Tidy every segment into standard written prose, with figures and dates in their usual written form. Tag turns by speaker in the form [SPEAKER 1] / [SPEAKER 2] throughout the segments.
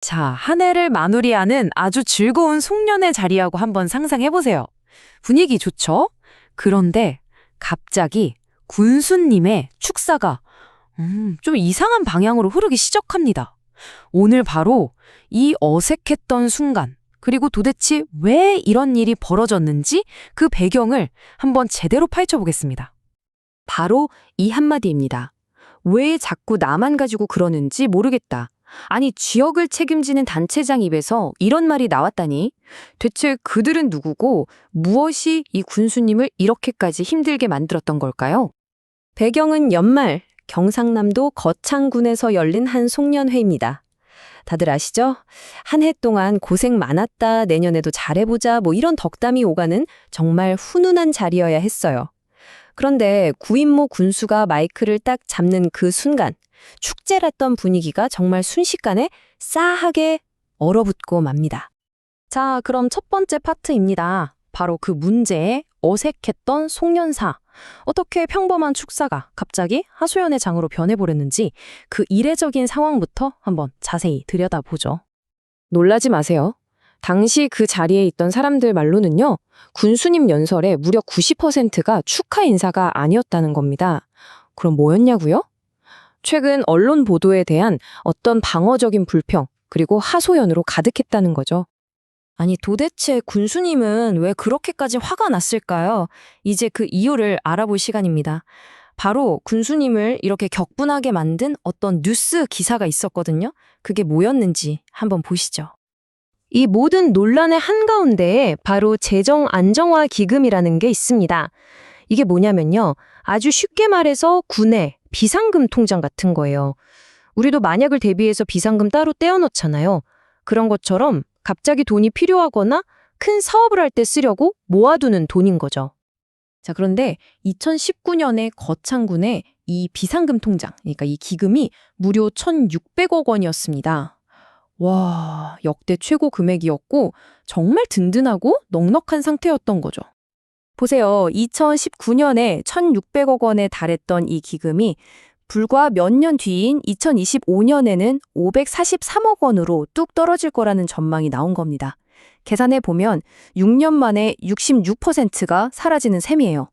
[SPEAKER 1] 자, 한 해를 마무리하는 아주 즐거운 송년회 자리하고 한번 상상해보세요. 분위기 좋죠? 그런데 갑자기 군수님의 축사가 좀 이상한 방향으로 흐르기 시작합니다. 오늘 바로 이 어색했던 순간, 그리고 도대체 왜 이런 일이 벌어졌는지 그 배경을 한번 제대로 파헤쳐 보겠습니다. 바로 이 한마디입니다. 왜 자꾸 나만 가지고 그러는지 모르겠다. 아니, 지역을 책임지는 단체장 입에서 이런 말이 나왔다니? 대체 그들은 누구고 무엇이 이 군수님을 이렇게까지 힘들게 만들었던 걸까요? 배경은 연말, 경상남도 거창군에서 열린 한 송년회입니다. 다들 아시죠? 한 해 동안 고생 많았다, 내년에도 잘해보자, 이런 덕담이 오가는 정말 훈훈한 자리여야 했어요. 그런데 구인모 군수가 마이크를 딱 잡는 그 순간, 축제랐던 분위기가 정말 순식간에 싸하게 얼어붙고 맙니다. 자, 그럼 첫 번째 파트입니다. 바로 그 문제의 어색했던 송년사. 어떻게 평범한 축사가 갑자기 하소연의 장으로 변해버렸는지 그 이례적인 상황부터 한번 자세히 들여다보죠. 놀라지 마세요. 당시 그 자리에 있던 사람들 말로는요, 군수님 연설의 무려 90%가 축하 인사가 아니었다는 겁니다. 그럼 뭐였냐고요? 최근 언론 보도에 대한 어떤 방어적인 불평, 그리고 하소연으로 가득했다는 거죠. 아니, 도대체 군수님은 왜 그렇게까지 화가 났을까요? 이제 그 이유를 알아볼 시간입니다. 바로 군수님을 이렇게 격분하게 만든 어떤 뉴스 기사가 있었거든요. 그게 뭐였는지 한번 보시죠. 이 모든 논란의 한가운데에 바로 재정 안정화 기금이라는 게 있습니다. 이게 뭐냐면요. 아주 쉽게 말해서 군의 비상금 통장 같은 거예요. 우리도 만약을 대비해서 비상금 따로 떼어놓잖아요. 그런 것처럼 갑자기 돈이 필요하거나 큰 사업을 할 때 쓰려고 모아두는 돈인 거죠. 자, 그런데 2019년에 거창군의 이 비상금 통장, 그러니까 이 기금이 무려 1,600억 원이었습니다. 와, 역대 최고 금액이었고 정말 든든하고 넉넉한 상태였던 거죠. 보세요. 2019년에 1,600억 원에 달했던 이 기금이 불과 몇 년 뒤인 2025년에는 543억 원으로 뚝 떨어질 거라는 전망이 나온 겁니다. 계산해 보면 6년 만에 66%가 사라지는 셈이에요.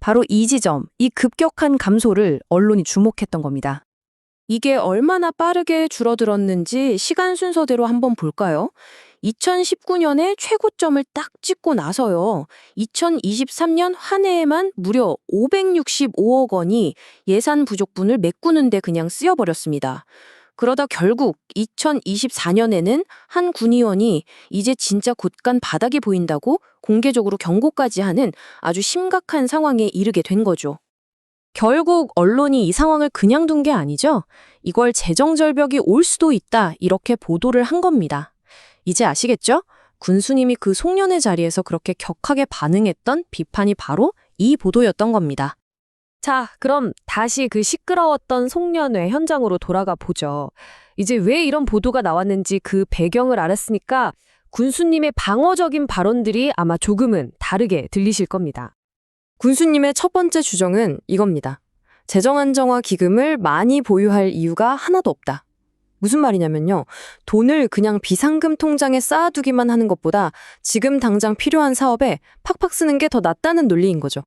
[SPEAKER 1] 바로 이 지점, 이 급격한 감소를 언론이 주목했던 겁니다. 이게 얼마나 빠르게 줄어들었는지 시간 순서대로 한번 볼까요? 2019년에 최고점을 딱 찍고 나서요. 2023년 한 해에만 무려 565억 원이 예산 부족분을 메꾸는데 그냥 쓰여버렸습니다. 그러다 결국 2024년에는 한 군의원이 이제 진짜 곳간 바닥이 보인다고 공개적으로 경고까지 하는 아주 심각한 상황에 이르게 된 거죠. 결국 언론이 이 상황을 그냥 둔 게 아니죠. 이걸 재정절벽이 올 수도 있다, 이렇게 보도를 한 겁니다. 이제 아시겠죠? 군수님이 그 송년회 자리에서 그렇게 격하게 반응했던 비판이 바로 이 보도였던 겁니다. 자, 그럼 다시 그 시끄러웠던 송년회 현장으로 돌아가 보죠. 이제 왜 이런 보도가 나왔는지 그 배경을 알았으니까 군수님의 방어적인 발언들이 아마 조금은 다르게 들리실 겁니다. 군수님의 첫 번째 주장은 이겁니다. 재정 안정화 기금을 많이 보유할 이유가 하나도 없다. 무슨 말이냐면요. 돈을 그냥 비상금 통장에 쌓아두기만 하는 것보다 지금 당장 필요한 사업에 팍팍 쓰는 게 더 낫다는 논리인 거죠.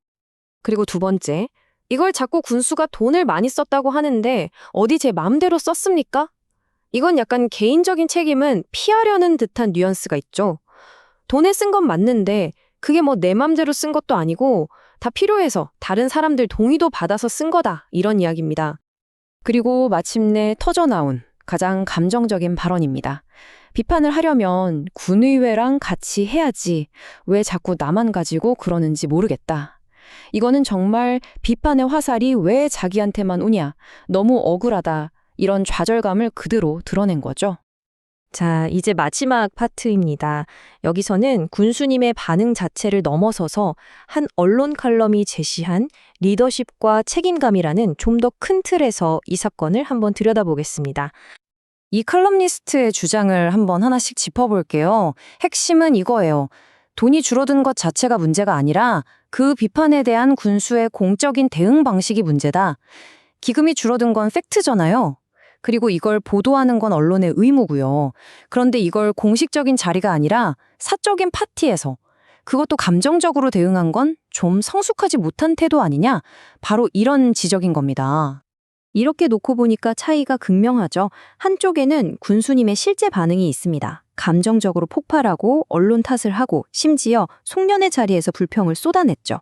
[SPEAKER 1] 그리고 두 번째, 이걸 자꾸 군수가 돈을 많이 썼다고 하는데 어디 제 마음대로 썼습니까? 이건 약간 개인적인 책임은 피하려는 듯한 뉘앙스가 있죠. 돈에 쓴 건 맞는데 그게 내 맘대로 쓴 것도 아니고 다 필요해서 다른 사람들 동의도 받아서 쓴 거다, 이런 이야기입니다. 그리고 마침내 터져나온 가장 감정적인 발언입니다. 비판을 하려면 군의회랑 같이 해야지 왜 자꾸 나만 가지고 그러는지 모르겠다. 이거는 정말 비판의 화살이 왜 자기한테만 오냐, 너무 억울하다, 이런 좌절감을 그대로 드러낸 거죠. 자, 이제 마지막 파트입니다. 여기서는 군수님의 반응 자체를 넘어서서 한 언론 칼럼이 제시한 리더십과 책임감이라는 좀 더 큰 틀에서 이 사건을 한번 들여다보겠습니다. 이 칼럼니스트의 주장을 한번 하나씩 짚어볼게요. 핵심은 이거예요. 돈이 줄어든 것 자체가 문제가 아니라 그 비판에 대한 군수의 공적인 대응 방식이 문제다. 기금이 줄어든 건 팩트잖아요.
[SPEAKER 2] 그리고 이걸 보도하는 건 언론의 의무고요. 그런데 이걸 공식적인 자리가 아니라 사적인 파티에서 그것도 감정적으로 대응한 건 좀 성숙하지 못한 태도 아니냐? 바로 이런 지적인 겁니다. 이렇게 놓고 보니까 차이가 극명하죠. 한쪽에는 군수님의 실제 반응이 있습니다. 감정적으로 폭발하고 언론 탓을 하고 심지어 송년회 자리에서 불평을 쏟아냈죠.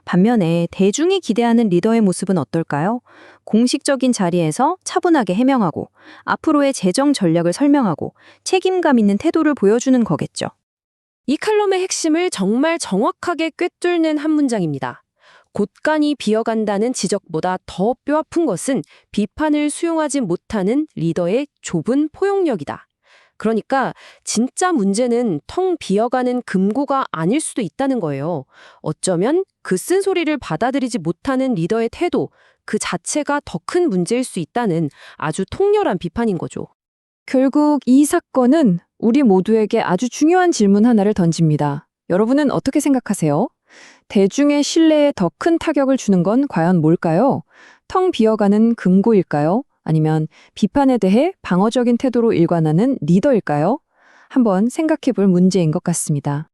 [SPEAKER 2] 반면에 대중이 기대하는 리더의 모습은 어떨까요? 공식적인 자리에서 차분하게 해명하고 앞으로의 재정 전략을 설명하고 책임감 있는 태도를 보여주는 거겠죠.
[SPEAKER 3] 이 칼럼의 핵심을 정말 정확하게 꿰뚫는 한 문장입니다. 곳간이 비어간다는 지적보다 더 뼈아픈 것은 비판을 수용하지 못하는 리더의 좁은 포용력이다. 그러니까 진짜 문제는 텅 비어가는 금고가 아닐 수도 있다는 거예요. 어쩌면 그 쓴소리를 받아들이지 못하는 리더의 태도, 그 자체가 더 큰 문제일 수 있다는 아주 통렬한 비판인 거죠.
[SPEAKER 1] 결국 이 사건은 우리 모두에게 아주 중요한 질문 하나를 던집니다. 여러분은 어떻게 생각하세요? 대중의 신뢰에 더 큰 타격을 주는 건 과연 뭘까요? 텅 비어가는 금고일까요? 아니면 비판에 대해 방어적인 태도로 일관하는 리더일까요? 한번 생각해 볼 문제인 것 같습니다.